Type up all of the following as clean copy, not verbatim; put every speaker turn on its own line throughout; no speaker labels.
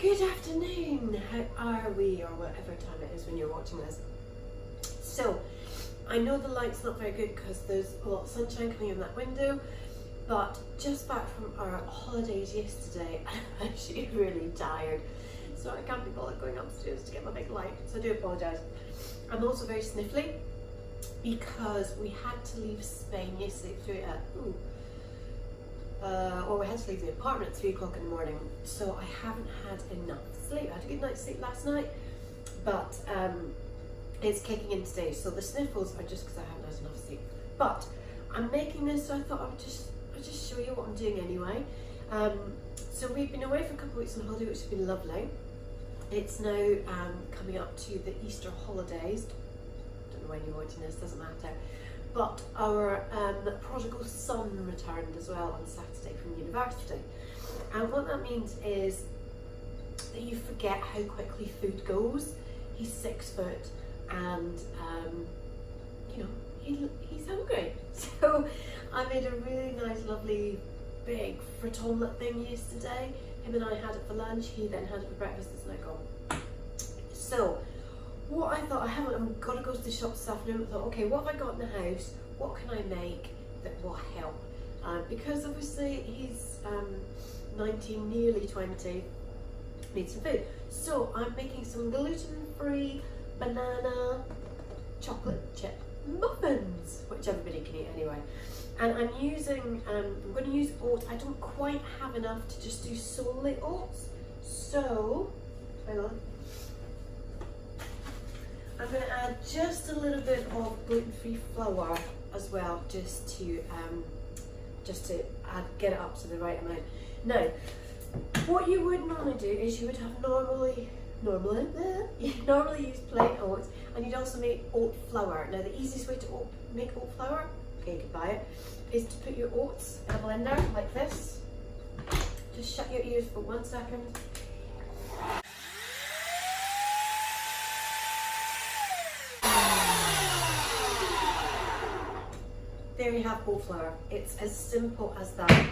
Good afternoon, how are we, or whatever time it is when you're watching this. So, I know the light's not very good because there's a lot of sunshine coming in that window, but just back from our holidays yesterday, I'm actually really tired. So I can't be bothered going upstairs to get my big light, so I do apologise. I'm also very sniffly because we had to leave Spain yesterday we had to leave the apartment at 3 o'clock in the morning, so I haven't had enough sleep. I had a good night's sleep last night, but it's kicking in today, so the sniffles are just because I haven't had enough sleep. But I'm making this, so I thought I'd just show you what I'm doing anyway. So we've been away for a couple of weeks on holiday, which has been lovely. It's now coming up to the Easter holidays. Don't know when you're watching this, doesn't matter. But our prodigal son returned as well on Saturday from university. And what that means is that you forget how quickly food goes. He's 6 foot and you know, he's hungry. So I made a really nice, lovely, big frit omelette thing yesterday. Him and I had it for lunch, he then had it for breakfast, it's now gone. So what I thought, I'm got to go to the shop this afternoon. I thought, okay, what have I got in the house? What can I make that will help? Because obviously he's 19, nearly 20, needs some food. So I'm making some gluten-free banana chocolate chip muffins, which everybody can eat anyway. And I'm going to use oats. I don't quite have enough to just do solely oats. So, hang on. I'm going to add just a little bit of gluten-free flour as well, just to get it up to the right amount. Now, what you would normally do is you would have normally use plain oats, and you'd also make oat flour. Now, the easiest way to make oat flour, okay, you can buy it, is to put your oats in a blender like this. Just shut your ears for 1 second. There you have oat flour. It's as simple as that.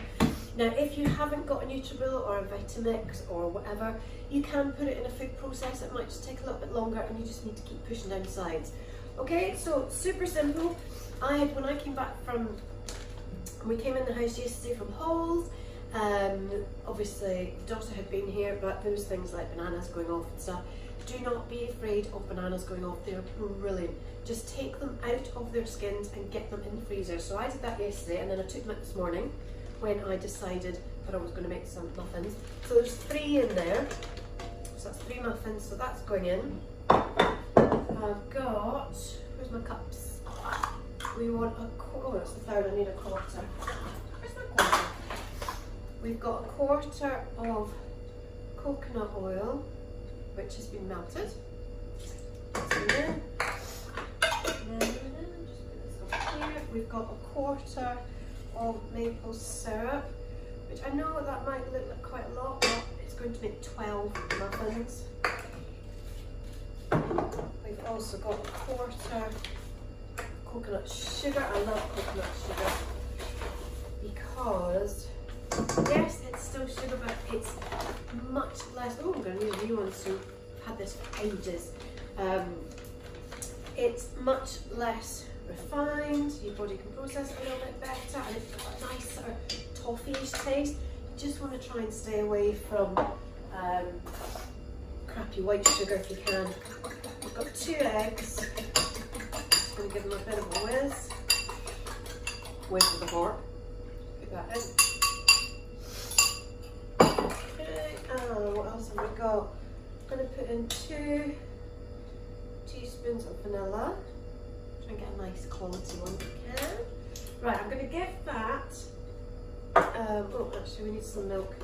Now, if you haven't got a Nutribullet or a Vitamix or whatever, you can put it in a food processor. It might just take a little bit longer, and you just need to keep pushing down the sides. Okay, so super simple. When I came back we came in the house yesterday from Halls. Obviously, the daughter had been here, but there was things like bananas going off and stuff. Do not be afraid of bananas going off. They're brilliant. Just take them out of their skins and get them in the freezer. So I did that yesterday, and then I took them out this morning when I decided that I was going to make some muffins. So there's 3 in there. So that's 3 muffins. So that's going in. I've got, where's my cups? We want oh, it's the third, I need a quarter. Where's my quarter? We've got a quarter of coconut oil, which has been melted. We've got a quarter of maple syrup, which I know that might look like quite a lot, but it's going to make 12 muffins. We've also got a quarter coconut sugar. I love coconut sugar because, yes, it's still sugar, but it's much less. Oh, I'm going to use a new one, so I've had this for ages. It's much less refined. Your body can process it a little bit better, and it's got a nice sort of toffee-ish taste. You just want to try and stay away from crappy white sugar if you can. We've got 2 eggs. Just going to give them a bit of a whiz. Whiz with a fork. Put that in. Okay, what else have we got? I'm going to put in 2 teaspoons of vanilla. Try and get a nice quality one if you can. Right, I'm going to give that. Oh, actually, we need some milk.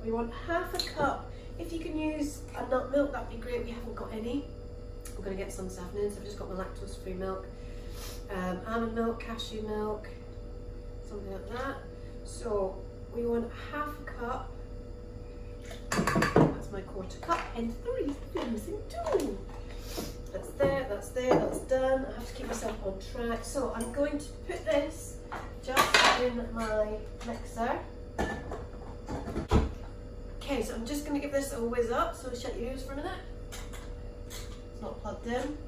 We want half a cup. If you can use a nut milk, that'd be great. We haven't got any. I'm going to get some this afternoon, so I've just got my lactose-free milk. Almond milk, cashew milk, something like that. So we want half a cup. That's my quarter cup, and 3 spoons in 2. That's there, that's there, that's done. I have to keep myself on track. So I'm going to put this just in my mixer. Okay, so I'm just going to give this a whiz up, so shut your ears for a minute. It's not plugged in.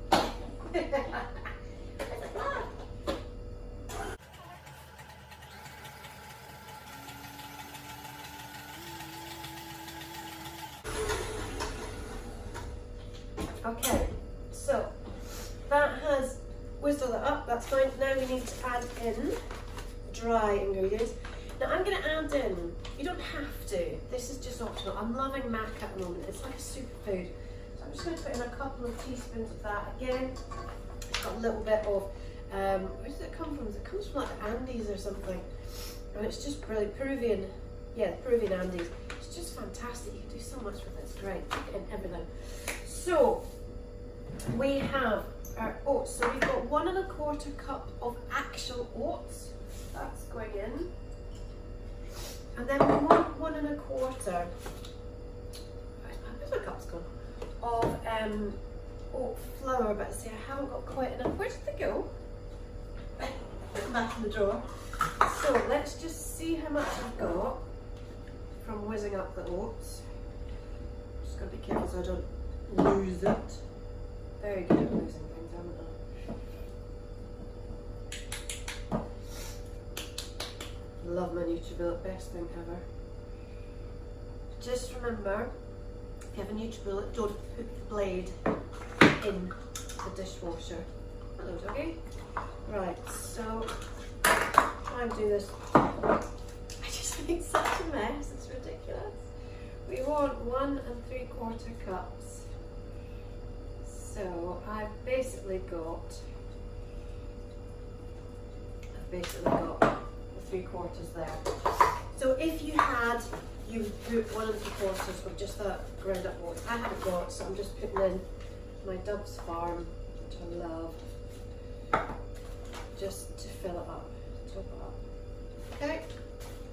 Okay, so that has whizzed all that up, that's fine. Now we need to add in dry ingredients. Now I'm going to add in, you don't have to, this is just optional. I'm loving mac at the moment, it's like a superfood. So I'm just going to put in a couple of teaspoons of that. Again, it's got a little bit of, where does it come from? It comes from like the Andes or something. And it's just really Peruvian, yeah, Peruvian Andes. It's just fantastic, you can do so much with it, it's great, in everything. So, we have our oats. So we've got 1 1/4 cup of actual oats. That's going in. And then we want 1 1/4. Where's my cup's gone? Of oat flour, but see, I haven't got quite enough. Where did they go? Put them back in the drawer. So let's just see how much I've got from whizzing up the oats. Just gotta be careful so I don't lose it. Very good at losing things, haven't I? Love my NutriBullet, best thing ever. Just remember, if you have a NutriBullet, don't put the blade in the dishwasher. Hello, doggy. Right, so try and do this. I just make such a mess, it's ridiculous. We want 1 3/4 cups. So I've basically got the 3/4 there. So if you had, you would put 1 3/4 of just that ground up oats. I haven't got, so I'm just putting in my Dove's Farm, which I love, just to fill it up, top it up. Okay,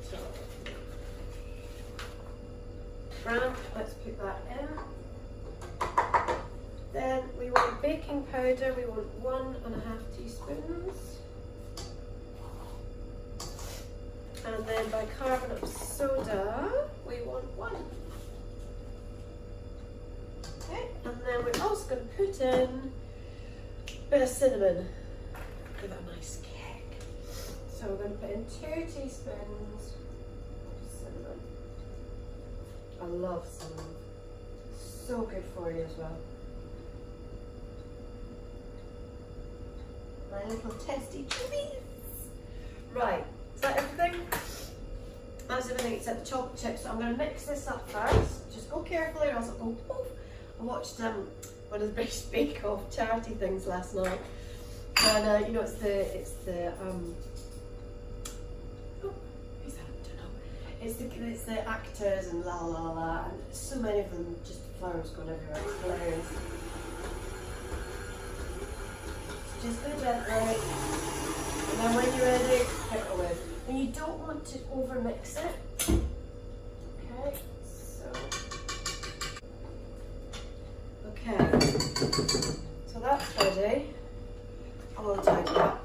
so grand, let's put that in. Then we want baking powder, we want 1 1/2 teaspoons. And then bicarbonate of soda, we want 1. Okay, and then we're also going to put in a bit of cinnamon. Give it a nice kick. So we're going to put in 2 teaspoons of cinnamon. I love cinnamon. So good for you as well. My little testy chubbies. Right, is that everything? That's everything except the chocolate chips. So I'm going to mix this up first. Just go carefully or else it'll go poof. I watched one of the British Bake Off charity things last night. And you know, it's the who's that? I don't know. It's the actors and la la la, and so many of them, just flowers going everywhere. It's hilarious. Just go gently, and then when you're ready, put it away. And you don't want to overmix it. Okay, so that's ready. All tied up.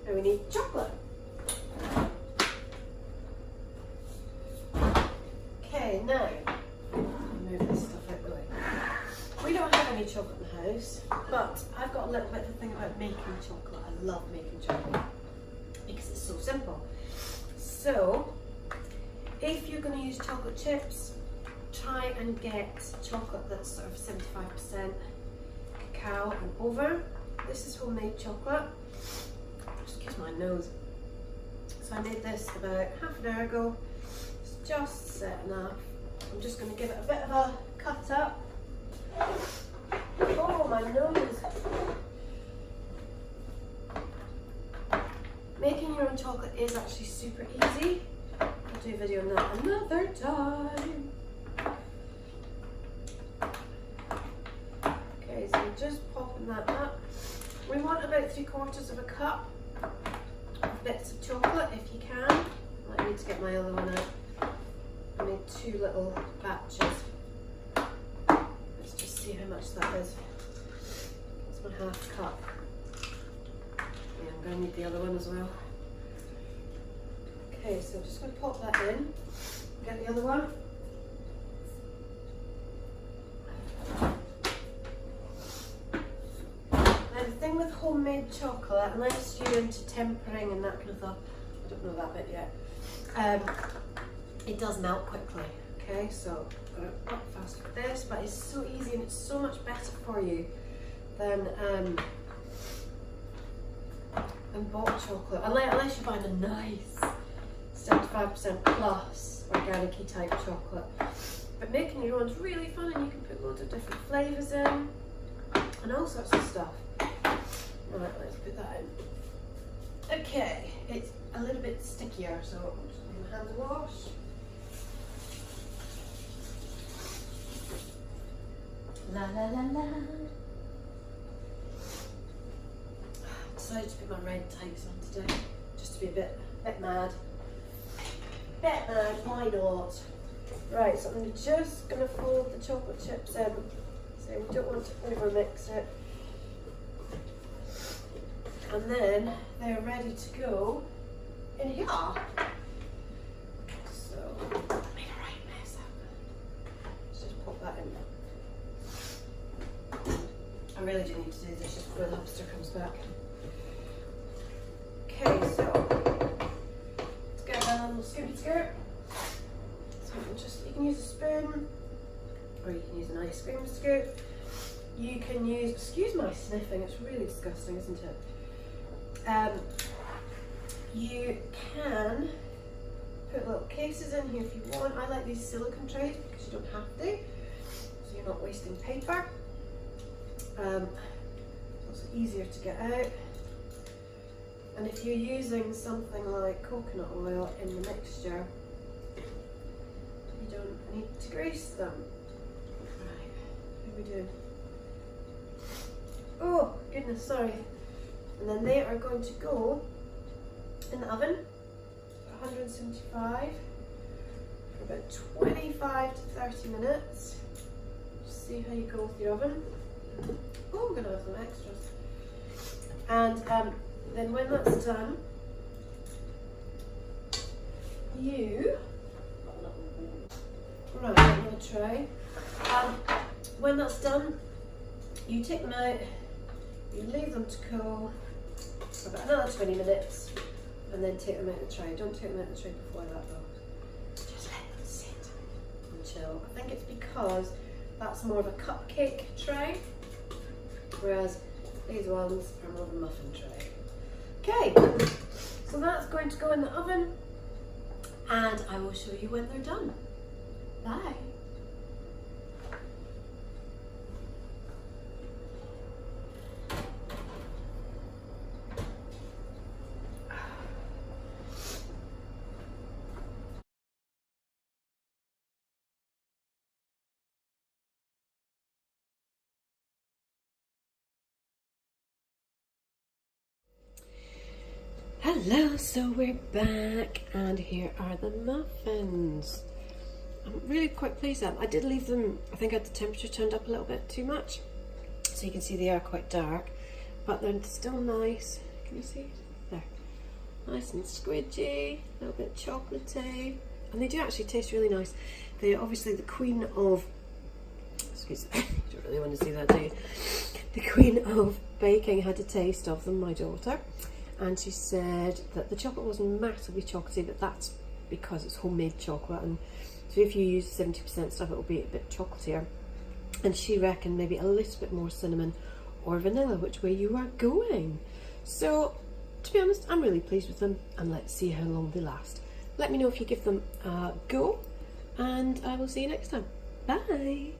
Now we need chocolate. Okay, now move this stuff out the way. We don't have any chocolate in the house, but I've got a little bit of a thing about making chocolate. I love making chocolate because it's so simple. So, if you're going to use chocolate chips, try and get chocolate that's sort of 75% cacao and over. This is homemade chocolate. Excuse my nose. So I made this about half an hour ago. It's just set enough. I'm just going to give it a bit of a cut up. Oh, my nose. Making your own chocolate is actually super easy. I'll do a video on that another time. Okay, so we're just popping that up. We want about 3/4 cup of bits of chocolate if you can. I need to get my other one out. I made 2 little batches. Let's just see how much that is. That's my 1/2 cup. Yeah, I'm going to need the other one as well. Okay, so I'm just going to pop that in. Get the other one. homemade chocolate, unless you're into tempering and that kind of stuff, I don't know that bit yet, it does melt quickly. Okay, so I'm going to pop fast with this, but it's so easy and it's so much better for you than bought chocolate, unless you buy the nice 75% plus organic type chocolate. But making your own's really fun, and you can put loads of different flavours in and all sorts of stuff. Right, let's put that in. Okay, it's a little bit stickier, so I'm just going to hand wash. La la la la. Decided to put my red tights on today, just to be a bit mad. Bit mad, why not? Right, so I'm just going to fold the chocolate chips in. So we don't want to over mix it. And then they're ready to go in here. So, make a right mess up. Let's just pop that in. I really do need to do this just before the hamster comes back. Okay, so let's get a little scoopy skirt. So you can use a spoon, or you can use an ice cream scoop. You can use, excuse my sniffing, it's really disgusting, isn't it? You can put little cases in here if you want. I like these silicone trays because you don't have to, so you're not wasting paper. It's also easier to get out. And if you're using something like coconut oil in the mixture, you don't need to grease them. Right, what are we doing? Oh, goodness, sorry. And then they are going to go in the oven at 175 for about 25 to 30 minutes. Just see how you go with your oven. Oh, I'm going to have some extras. And then when that's done, you, right, another tray. When that's done, you take them out, you leave them to cool for about another 20 minutes, and then take them out of the tray. Don't take them out of the tray before that though. Just let them sit and chill. I think it's because that's more of a cupcake tray, whereas these ones are more of a muffin tray. Okay, so that's going to go in the oven, and I will show you when they're done. Bye. Hello, so we're back, and here are the muffins. I'm really quite pleased with them. I did leave them, I think I had the temperature turned up a little bit too much, so you can see they are quite dark, but they're still nice. Can you see? There. Nice and squidgy, a little bit chocolatey, and they do actually taste really nice. They're obviously the queen of, excuse me, you don't really want to see that, do you? The queen of baking had a taste of them, my daughter. And she said that the chocolate wasn't massively chocolatey, but that's because it's homemade chocolate, and so if you use 70% stuff, it will be a bit chocolatier. And she reckoned maybe a little bit more cinnamon or vanilla, which way you are going. So to be honest, I'm really pleased with them, and let's see how long they last. Let me know if you give them a go, and I will see you next time. Bye.